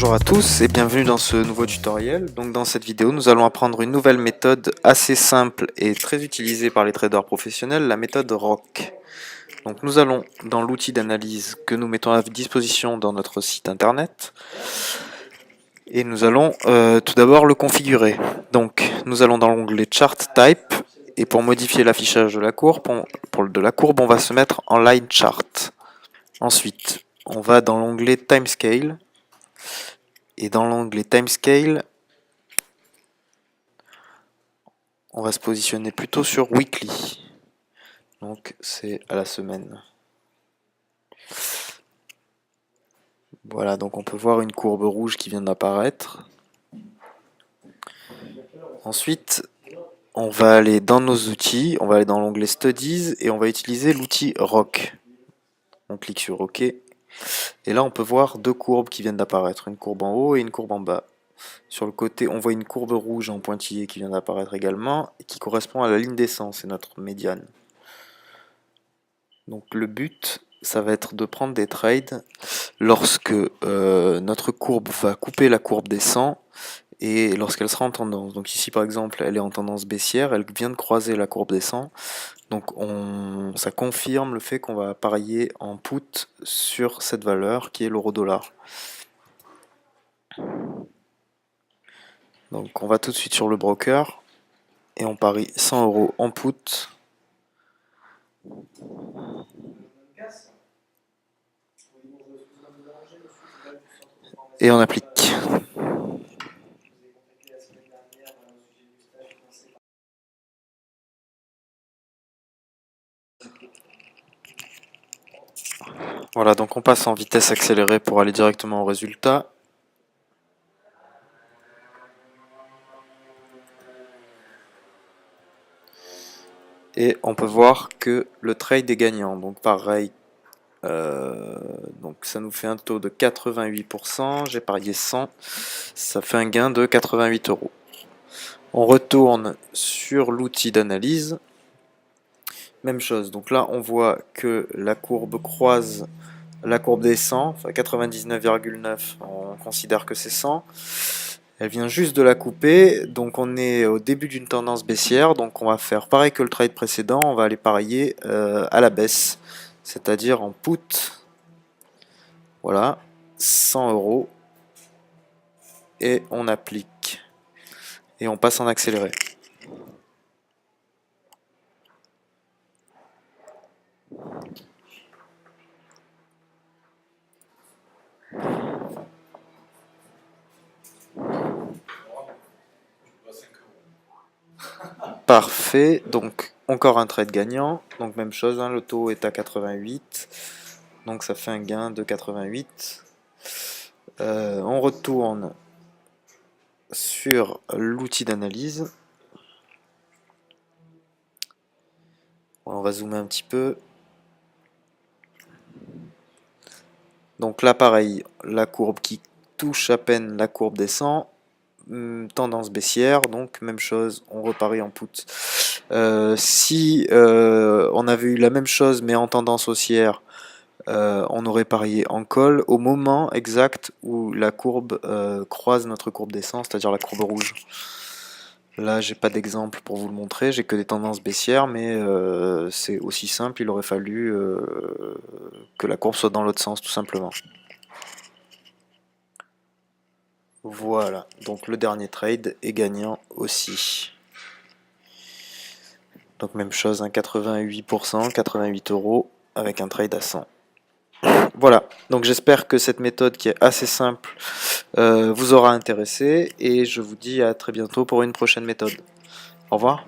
Bonjour à tous et bienvenue dans ce nouveau tutoriel. Donc dans cette vidéo, nous allons apprendre une nouvelle méthode assez simple et très utilisée par les traders professionnels, la méthode ROC. Donc nous allons dans l'outil d'analyse que nous mettons à disposition dans notre site internet et nous allons tout d'abord le configurer. Donc nous allons dans l'onglet Chart Type et pour modifier l'affichage de la courbe, on va se mettre en Line Chart. Ensuite, on va dans l'onglet Timescale. Et dans l'onglet Timescale, on va se positionner plutôt sur Weekly. Donc c'est à la semaine. Voilà, donc on peut voir une courbe rouge qui vient d'apparaître. Ensuite, on va aller dans nos outils, on va aller dans l'onglet Studies et on va utiliser l'outil ROC. On clique sur OK. Et là, on peut voir deux courbes qui viennent d'apparaître, une courbe en haut et une courbe en bas. Sur le côté, on voit une courbe rouge en pointillé qui vient d'apparaître également et qui correspond à la ligne descente, c'est notre médiane. Donc le but, ça va être de prendre des trades lorsque notre courbe va couper la courbe descend et lorsqu'elle sera en tendance. Donc ici par exemple, elle est en tendance baissière, elle vient de croiser la courbe descend. Donc ça confirme le fait qu'on va parier en put sur cette valeur qui est l'euro-dollar. Donc on va tout de suite sur le broker et on parie 100 € en put. Et on applique. Voilà, donc on passe en vitesse accélérée pour aller directement au résultat. Et on peut voir que le trade est gagnant. Donc pareil, donc ça nous fait un taux de 88%. J'ai parié 100, ça fait un gain de 88 €. On retourne sur l'outil d'analyse. Même chose, donc là on voit que la courbe croise la courbe des 100, enfin 99,9, on considère que c'est 100. Elle vient juste de la couper, donc on est au début d'une tendance baissière, donc on va faire pareil que le trade précédent, on va aller parier à la baisse, c'est-à-dire en put. Voilà, 100 € et on applique et on passe en accéléré. Parfait, donc encore un trade gagnant, donc même chose, hein, le taux est à 88, donc ça fait un gain de 88. On retourne sur l'outil d'analyse. On va zoomer un petit peu. Donc là pareil, la courbe qui touche à peine la courbe descend. Tendance baissière, donc même chose, on reparie en put. Si on avait eu la même chose mais en tendance haussière, on aurait parié en call au moment exact où la courbe croise notre courbe descente, c'est-à-dire la courbe rouge. Là, j'ai pas d'exemple pour vous le montrer, j'ai que des tendances baissières, mais c'est aussi simple, il aurait fallu que la courbe soit dans l'autre sens, tout simplement. Voilà, donc le dernier trade est gagnant aussi. Donc même chose, hein, 88%, 88 € avec un trade à 100. Voilà, donc j'espère que cette méthode qui est assez simple vous aura intéressé et je vous dis à très bientôt pour une prochaine méthode. Au revoir.